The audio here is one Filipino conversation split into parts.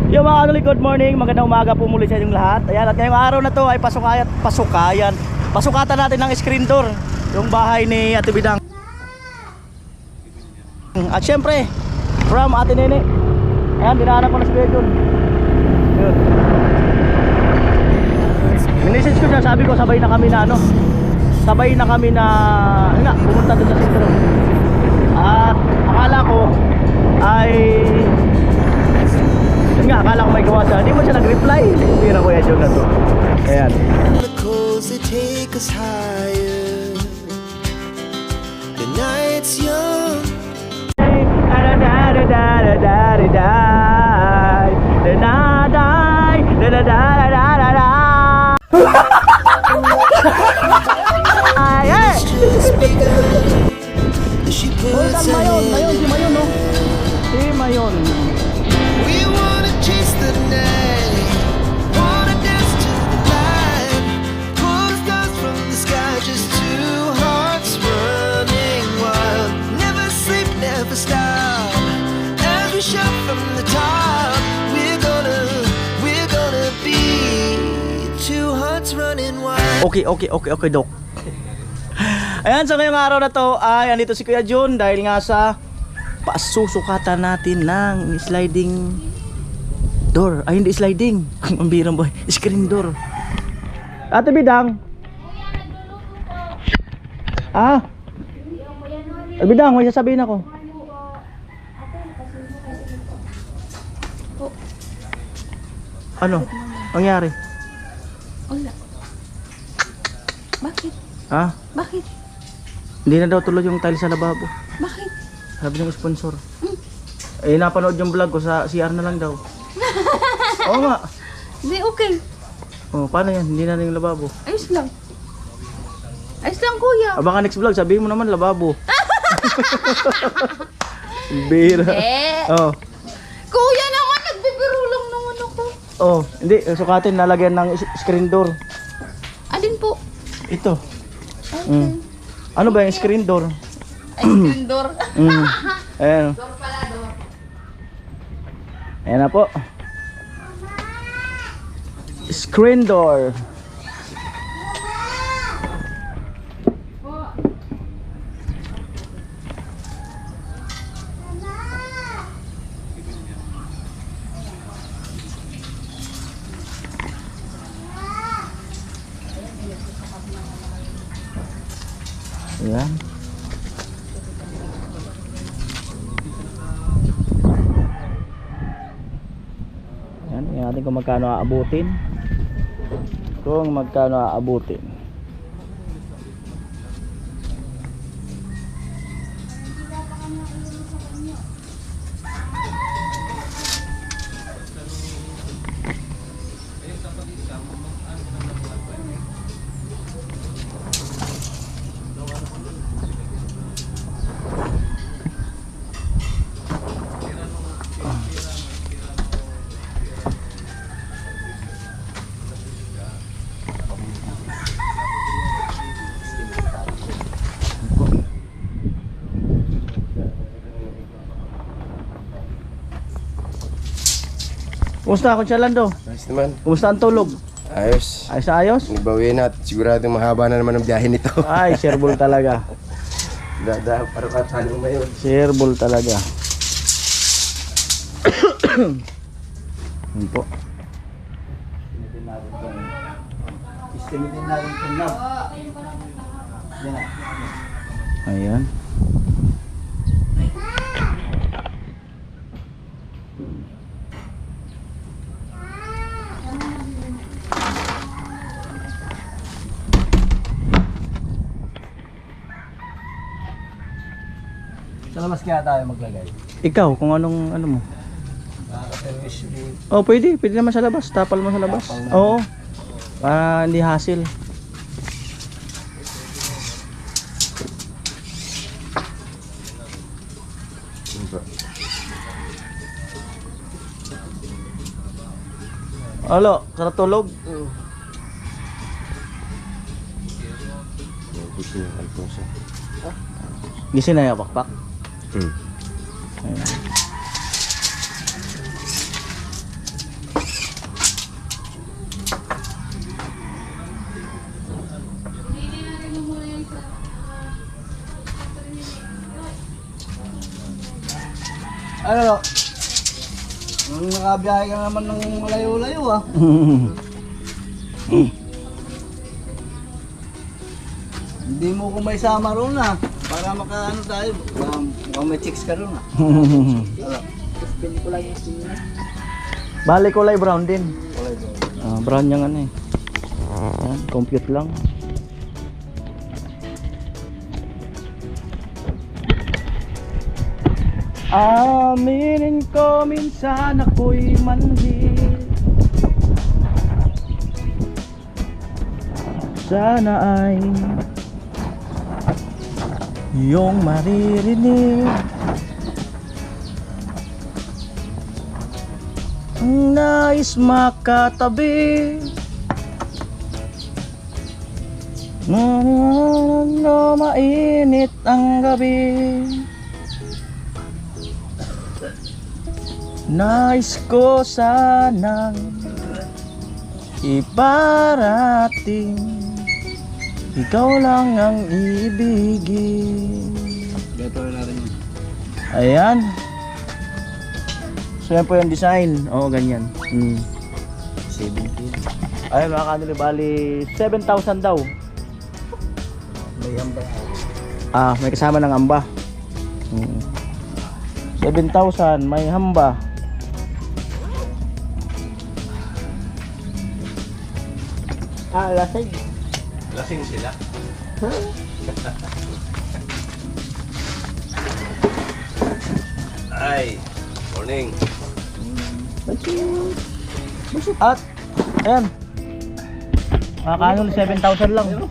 Yo mga kanuli, good morning, magandang umaga po muli sa inyong lahat. Ayan, at ngayong araw na to ay pasukatan natin ng screen door, yung bahay ni Ate Bidang. At syempre, from Ate Nene. Ayan, dinahanap ko na si Kuya Jun. Yun. Minisage ko siya, sabi ko sabay na kami na pumunta doon sa sentro. At akala ko ay akala ko may gawa siya. Hindi mo siya nag-reply. Pira ko yan na to. Ayan. The coals they take us higher. The night's young. She puts her hand. Si Mayon, no? Si Mayon. We wanna chase the night, wanna dance to the light, pull the stars from the sky, just two hearts running wild. Never sleep, never stop, as we shout from the top. We're gonna be two hearts running wild. Okay, Dok. Ayan, so ngayong araw na to ay andito si Kuya Jun dahil nga sa pasusukatan natin ng sliding door. Ay, hindi sliding. Ang birang boy. Screen door. Ate Bidang. Ate Bidang, may sasabihin ako. Ano? Nangyari? Wala. Bakit? Bakit? Hindi na daw tuloy yung tile sa lababo. Bakit? Sabi ng sponsor. Eh, napanood yung vlog ko sa CR na lang daw. Oo nga. Hindi, okay. Oh, paano yan? Hindi na yung lababo. Ayos lang. Ayos lang, kuya. Baka next vlog, sabihin mo naman lababo. Bira. Oh. Kuya naman, nagbibiro lang naman ako. Oh, hindi. Sukatin, nalagyan ng screen door. Alin po? Ito. Okay. Ano ba yung screen door? Ay, screen door. Ayan. Door pala, door. Ayan na po. Screen door. Ayan. Ayan, tingnan natin kung magkano aabutin. Kumusta ako, Chalando? Ayos naman. Kumusta ang tulog? Ayos. Ayos na ayos? Nagbawi na at sigurado mahaba na naman ang biyahe nito. Ay, shareable talaga. Parang katalo mo yun. Shareable talaga. Yan po. Ayan. Sa labas kaya tayo maglagay. Ikaw, kung anong ano mo. Oh, pwede naman sa labas. Tapal mo sa labas. Oo. Para hindi hassle. Alo, sarap tulog. Gusto niya Alfonso. Gising na yung pakpak. Ayan. Ano? Nung nakabiyahe ka naman ng malayo-layo ah. Hindi mo ko may sama roon ah. Para makaano tayo. Mukhang may chicks ka roon ah. Bali kulay brown din. Kulay doon. Brown yung ano eh. Ayan, compute lang. Aminin ko minsan ako'y manhid. Sana ay iyong maririnig ang nais makatabi. No, mainit ang gabi. Nais ko sanang iparating ikaw lang ang ibigin. Beto na rin yun. Ayan. So yan po yung design. Oo, ganyan. 17. Ayun mga kanili, bali 7,000 daw. May hamba. May kasama ng amba. 7,000, may hamba. Lasing. Lasing sila. Ay, morning. At, ayan. Mga kanili, 7,000 lang.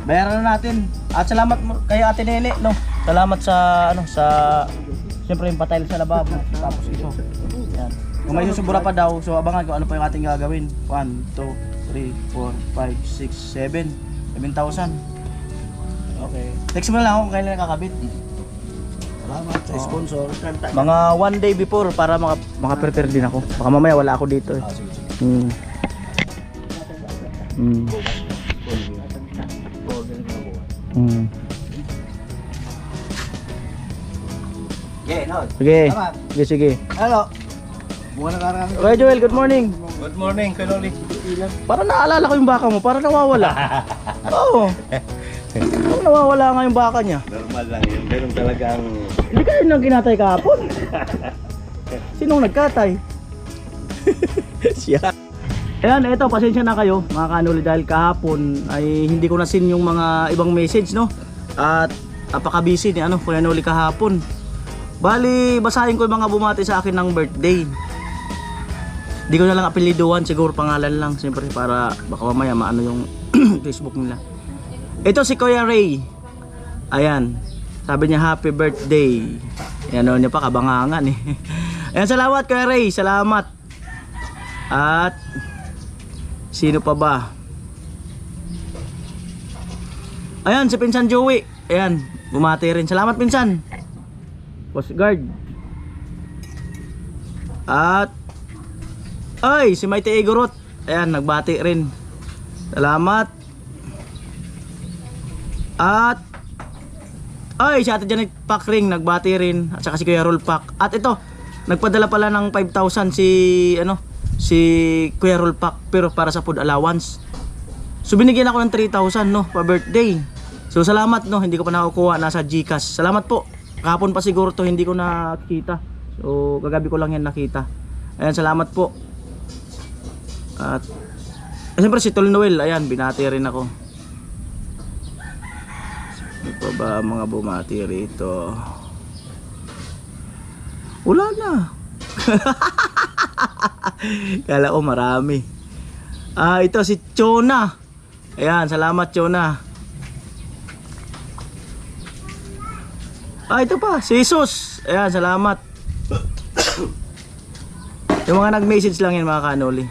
Bayaran na natin. At salamat kay Ate Nene, no. Salamat sa siyempre yung patile sa lababo, tapos ito. Yan. Kung may susubura pa daw, so abangan kung ano pa yung ating gagawin. 1, 2, 3, 4, 5, 6, 7. 7,000. Okay. Text mo na lang ako kung kailan kakabit. Salamat sa sponsor. Mga 1 day before para maka-prepare din ako. Baka mamaya wala ako dito eh. Sige, sige. Okay, no. Sige. Salamat. Sige, sige. Ano? Buwan na karami. Okay, Joel, good morning. Good morning, Kanoli. Para naalala ko yung baka mo, para nawawala. Oo. Parang nawawala nga yung baka niya. Normal lang yun. Meron talagang... Hindi kayo nang kinatay kahapon. Sinong nagkatay? Siya. Ayan, eto, pasensya na kayo mga kanuli dahil kahapon ay hindi ko nasin yung mga ibang message, no? At apaka-busy ni Kuya Noli kahapon. Bali, basahin ko yung mga bumati sa akin ng birthday. Hindi ko na lang apelidohan, siguro pangalan lang. Siyempre para baka mamaya maano yung Facebook nila. Ito si Kuya Ray. Ayan. Sabi niya happy birthday. Ayan, niya pa kabangangan eh. Ayan, salamat Kuya Ray. Salamat. At sino pa ba? Ayan, si Pinsan Joey. Ayan, bumati rin. Salamat Pinsan. Coast Guard. At ay, si Maite Igorot. Ayan, nagbati rin. Salamat. At ay, si Ate Janet Pakring nagbati rin. At saka si Kuya Roll Pak. At ito, nagpadala pala ng 5,000 si Kuya Roll Pak, pero para sa food allowance. So binigyan ako ng 3,000 no, pa birthday. So salamat no, hindi ko pa nakukuha, nasa GCash. Salamat po. Kahapon pa siguro to hindi ko nakita. So kagabi ko lang yan nakita. Ayan, salamat po. At siyempre si Tol Noel, ayan, binati rin ako. Ano pa ba mga bumati rito? Wala na. Kala ko marami. Ito si Chona. Ayan, salamat Chona. Ito pa, si Jesus. Ayan, salamat. Yung mga nag-message lang yan mga kanoli.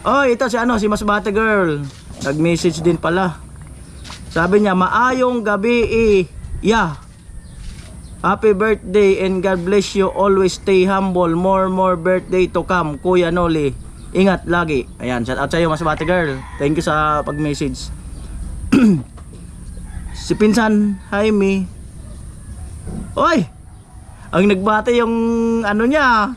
Ito si Masbate Girl. Nag-message din pala. Sabi niya, maayong gabi yeah. Happy birthday and God bless you. Always stay humble. More birthday to come. Kuya Noli. Ingat lagi. Ayan, shout out sa'yo Masbate Girl. Thank you sa pag-message. Si Pinsan Jaime. Oy! Ang nagbati yung ano niya.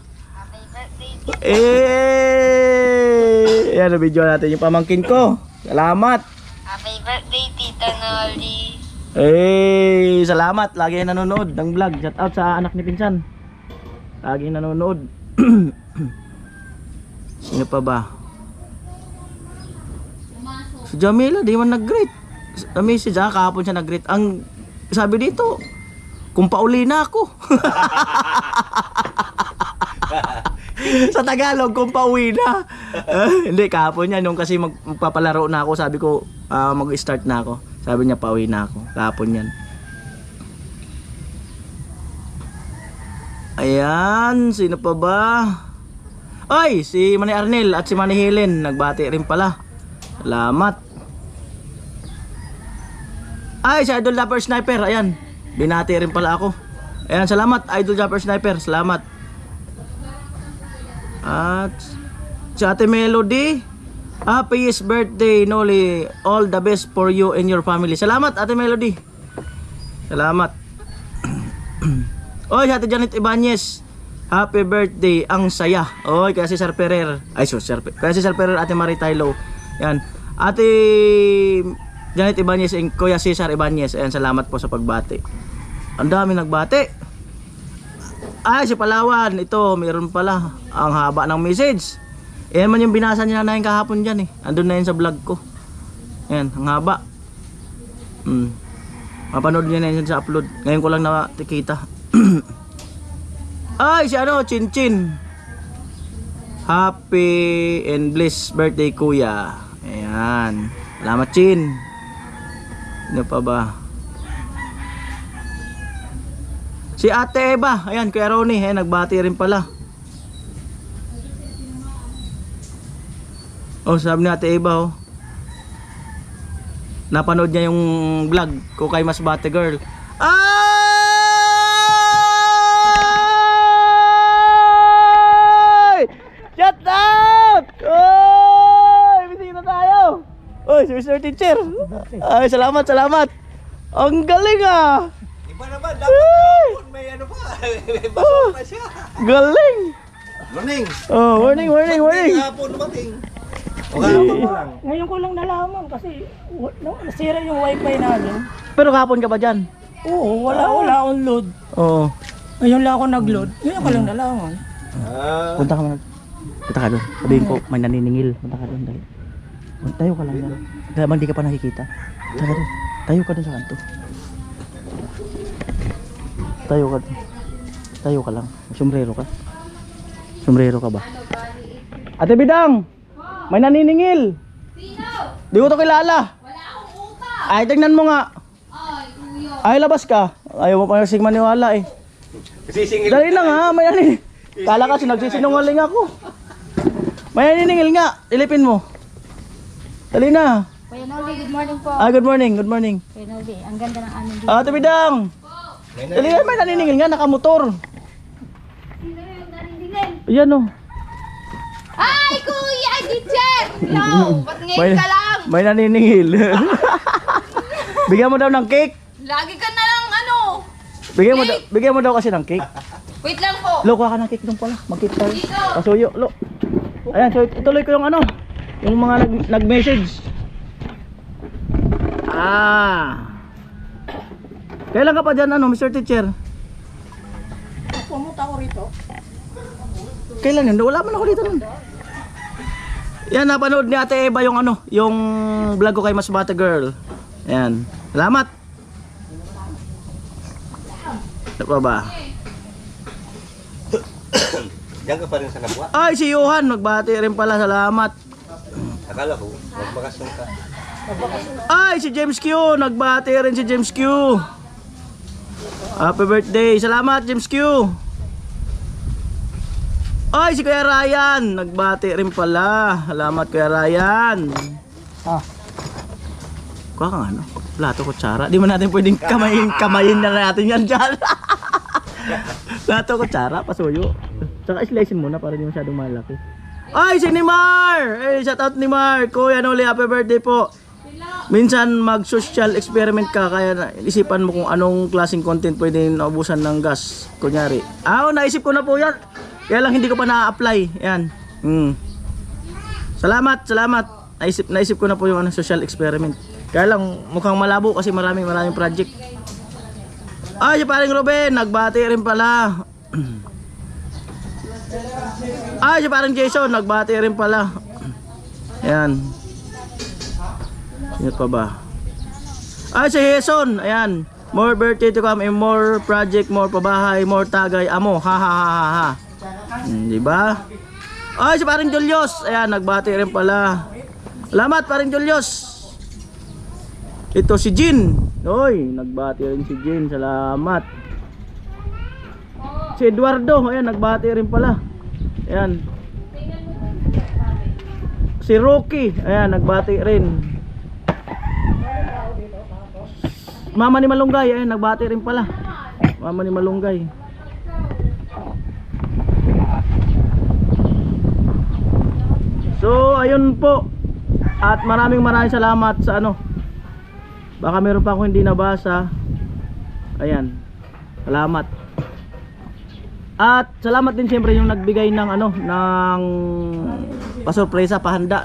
Yan, video natin yung pamangkin ko. Salamat. Happy birthday, Tita Noli. Salamat. Lagi nanonood ng vlog. Shout out sa anak ni Pinsan. Lagi nanonood. Sino pa ba? Si Jamila, di man nag-greet. Sa message kahapon siya nag-greet. Ang sabi dito, kung pauli na ako. Sa Tagalog, kung pauwi na. Hindi, kahapon yan. Nung kasi magpapalaro na ako, sabi ko, mag-start na ako. Sabi niya, pauwi na ako. Kahapon yan. Ayan, sino pa ba? Ay, si Manny Arnel at si Manny Helen. Nagbati rin pala. Salamat. Ay, si Idol Dapper Sniper. Ayan, binati rin pala ako. Ayan, salamat Idol Dapper Sniper. Salamat. At si Ate Melody, happiest birthday Noli. All the best for you and your family. Salamat Ate Melody. Salamat. Oy, si Ate Janet Ibanez, happy birthday, ang saya. Oy, kaya si Sir Ferrer. Ay, kaya si Sir Ferrer, Ate Maritilo. Yan. Ate Janet Ibanez and Kuya Cesar Ibanez. Ayan, salamat po sa pagbati. Ang dami nagbati. Ay, si Palawan. Ito, mayroon pala. Ang haba ng message. Yan man yung binasa niya na yung kahapon dyan eh. Andun na yun sa vlog ko. Yan, ang haba. Mapanood niya na yun sa upload. Ngayon ko lang nakikita. Ay, si ano, Chin Chin. Happy and blessed birthday, Kuya. Ayan. Salamat, Chin. Ano pa ba? Si Ate Eva. Ayan, Kuya Ronnie. Ayan, nagbati rin pala. Oh, sabi ni Ate Eva, oh. Napanood niya yung vlog ko kay Mas Bate Girl. Ay! Shut up! Oy! Bisita tayo! Oy, si Mr. Teacher! Ay, salamat, salamat! Ang galing ah! Iba naman, dapat may ano pa. May basok na siya. Galing! Morning. Oh, warning, warning, warning! Hapon dumating. O hapon mo lang. Ngayon ko lang nalaman kasi nasira yung wifi namin. Pero kahapon ka ba dyan? Oo, wala akong load. Oo. Ngayon lang ako nag-load. Ngayon ko lang nalaman. Punta ka muna. Punta ka doon. Sabihin ko, may naniningil. Punta ka doon. Dahil. Tayo ka lang doon. Dahil hindi ka pa nakikita. Punta ka doon. Tayo ka doon sa kanto. Tayo ka doon. Tayo ka lang. Sombrero ka. Sombrero ka ba? Ate Bidang! May naniningil! Sino? Di ko to kilala. Wala akong utang. Ay, tignan mo nga. Ay, kuya. Ay, labas ka. Ayaw mo pa kasing maniwala eh. Sisingil. Dali na nga, may naniningil. Kala kasi nagsisinungaling ako. May naniningil nga. Ilipin mo. Dali na. Kuya Noli, good morning po. Good morning, good morning. Kuya Noli, ang ganda ng aming dito. Ate Bidang! Dali na, may naniningil nga, nakamotor. Sino yung naniningil? Ayan o. Ay, kuya, teacher! No, ba't ngayon ka lang? May naniningil. Bigyan mo daw ng cake. Lagi ka na lang ano. Bigyan mo daw kasi ng cake. Wait lang po. Lo, kuha ka ng cake doon pala. Mag-cake tayo. Dito. Pasuyo, lo. Ayan, so ituloy ko yung ano. Yung mga nag-message. Kailan ka pa dyan, ano, Mr. Teacher? Pumunta ako rito. Kailan yun? Wala man ako dito nun. Yan, napanood ni Ate Eva yung ano, yung vlog ko kay Mas Bata Girl. Ayan. Salamat. Ano pa ba? Diyan ka pa rin sa Nabwa. Ay, si Johan. Nagbati rin pala. Salamat. Akala ko, magbakasyon ka. Ay, si James Q. Nagbati rin si James Q. Happy birthday. Salamat, James Q. Ay, si Kuya Ryan. Nagbati rin pala. Salamat, Kuya Ryan. Kuha ka nga, no? Plato, kutsara. Di mo natin pwedeng kamayin na natin yan dyan. Plato, kutsara, pasuyo. Tsaka slicein muna para di masyadong malaki. Ay, si Nimar! Ay, shout out Nimar. Kuya Noli, happy birthday po. minsan mag-social experiment ka, kaya isipan mo kung anong klaseng content pwede naubusan ng gas. Kunyari. Naisip ko na po yan. Kaya lang hindi ko pa na-apply. Yan. Salamat. Naisip ko na po yung social experiment. Kaya lang mukhang malabo kasi maraming project. Si paring Ruben, nagbati rin pala. Si paring Jason, nagbati rin pala. Ayan. Sino pa ba? Si Jason, ayan. More birthday to come, and more project, more pabahay, more tagay, amo. Ha ha ha ha ha. Diba? Si paring Julius, ayan, nagbati rin pala. Salamat paring Julius. Ito si Jin. Nagbati rin si Jin. Salamat. Si Eduardo, ayan, nagbati rin pala. Ayan. Si Rocky, ayan, nagbati rin. Mama ni Malunggay, ayan, nagbati rin pala. Mama ni Malunggay. So, ayun po. At maraming salamat sa baka meron pa ako hindi nabasa. Ayan. Salamat. At salamat din siyempre yung nagbigay ng ng pasurpresa, pahanda,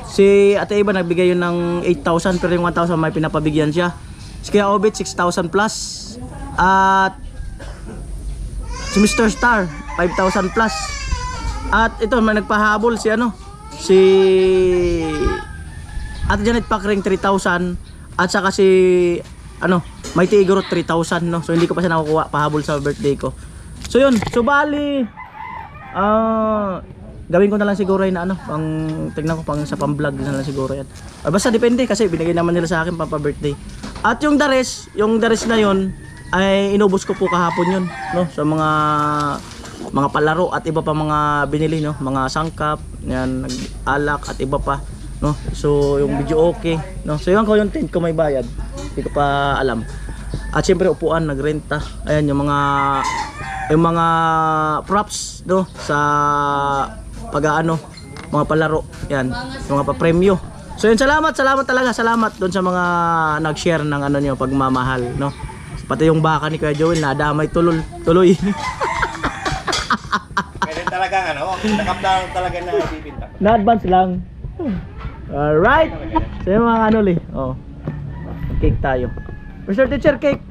Si Ate Iba nagbigay yun ng 8,000, pero yung 1,000 may pinapabigyan siya. Si Kuya Obit 6,000 plus. At si Mr. Star 5,000 plus. At ito may nagpahabol si Ate Janet Pakring 3,000. At saka si Mighty Igorot 3,000, So hindi ko pa siya nakukuha pahabol sa birthday ko. So yun, so bali gawin ko na lang siguro yun pang tignan ko sa pang-vlog na lang siguro yan. Basta depende kasi binigay naman nila sa akin pa-birthday. At yung the rest na yun ay inubos ko po kahapon yun, sa mga palaro at iba pa mga binili, mga sangkap, yan, alak at iba pa. So yung video okay, so yung content ko may bayad, hindi ko pa alam. At syempre upuan, nagrenta. Ayan yung mga props sa mga palaro, yan, yung mga pa-premyo. So yun, salamat talaga, salamat doon sa mga nag-share ng nyo, pagmamahal, pati yung baka ni Kuya Joel nadamay tuloy. Kaya talagang nakapdown talaga na bibinta. Na-advance lang. Alright. So yung mga cake tayo. Mr. Teacher, cake.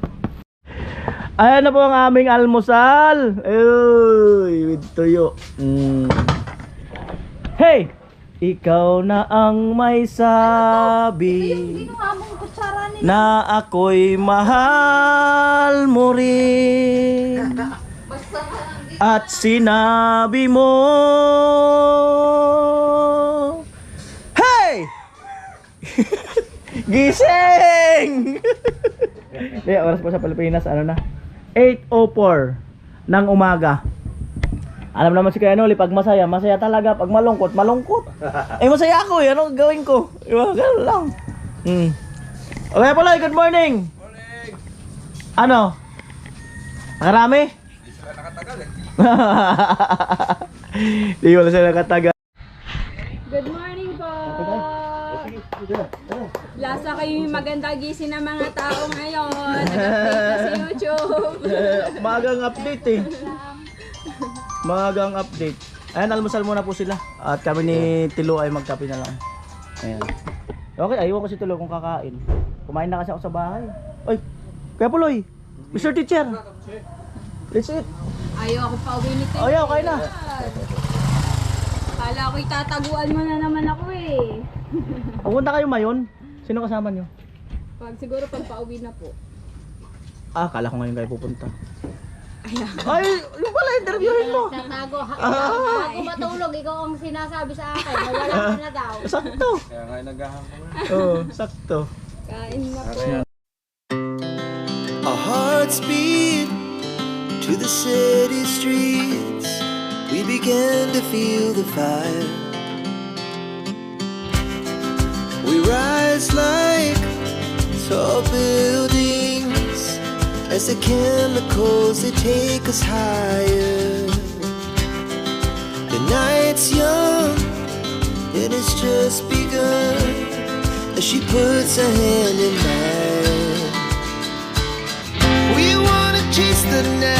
Ayan na po ang aming almusal. With tuyo. Hey! Ikaw na ang may sabi na ako'y mahal mo rin. At sinabi mo, hey! Gising! Oras po sa Pilipinas, 8:04 ng umaga. Alam naman si Kuya Noli, pag masaya talaga. Pag malungkot. Masaya ako eh. Anong gawin ko? Ganun lang. Okay, Puloy, good morning. Morning. Nakarami? Hindi sila nakatagal eh. Hindi wala sila nakatagal. Good morning po. Lasa kayo yung maganda gising ng mga tao ngayon. Nag-update na sa YouTube. Magang update eh. Magang update. Ayan, almusal muna po sila. At kami ni Tilo ay magkape na lang. Ayan. Okay, ayaw ko si Tilo kung kakain. Kumain na kasi ako sa bahay. Oy, Kuya Puloy, Mr. Teacher. Let's eat. Ayaw ako pa uwi ni Tito. Ayaw, kain na. Kala ko'y tataguan mo na naman ako eh. Pupunta kayo mayon? Sino kasama nyo? Siguro pag pauwi na po. Kala ko ngayon kayo pupunta. Ay, yung pala, interviewin mo. Bago matulog, ikaw ang sinasabi sa akin na wala ka na daw. Sakto. Kaya nga naghahanggang. Oo, sakto. Kain na po. Our hearts beat to the city streets. We began to feel the fire. We rise like tall buildings as the chemicals, they take us higher. The night's young, and it's just begun as she puts her hand in mine. We wanna chase the night.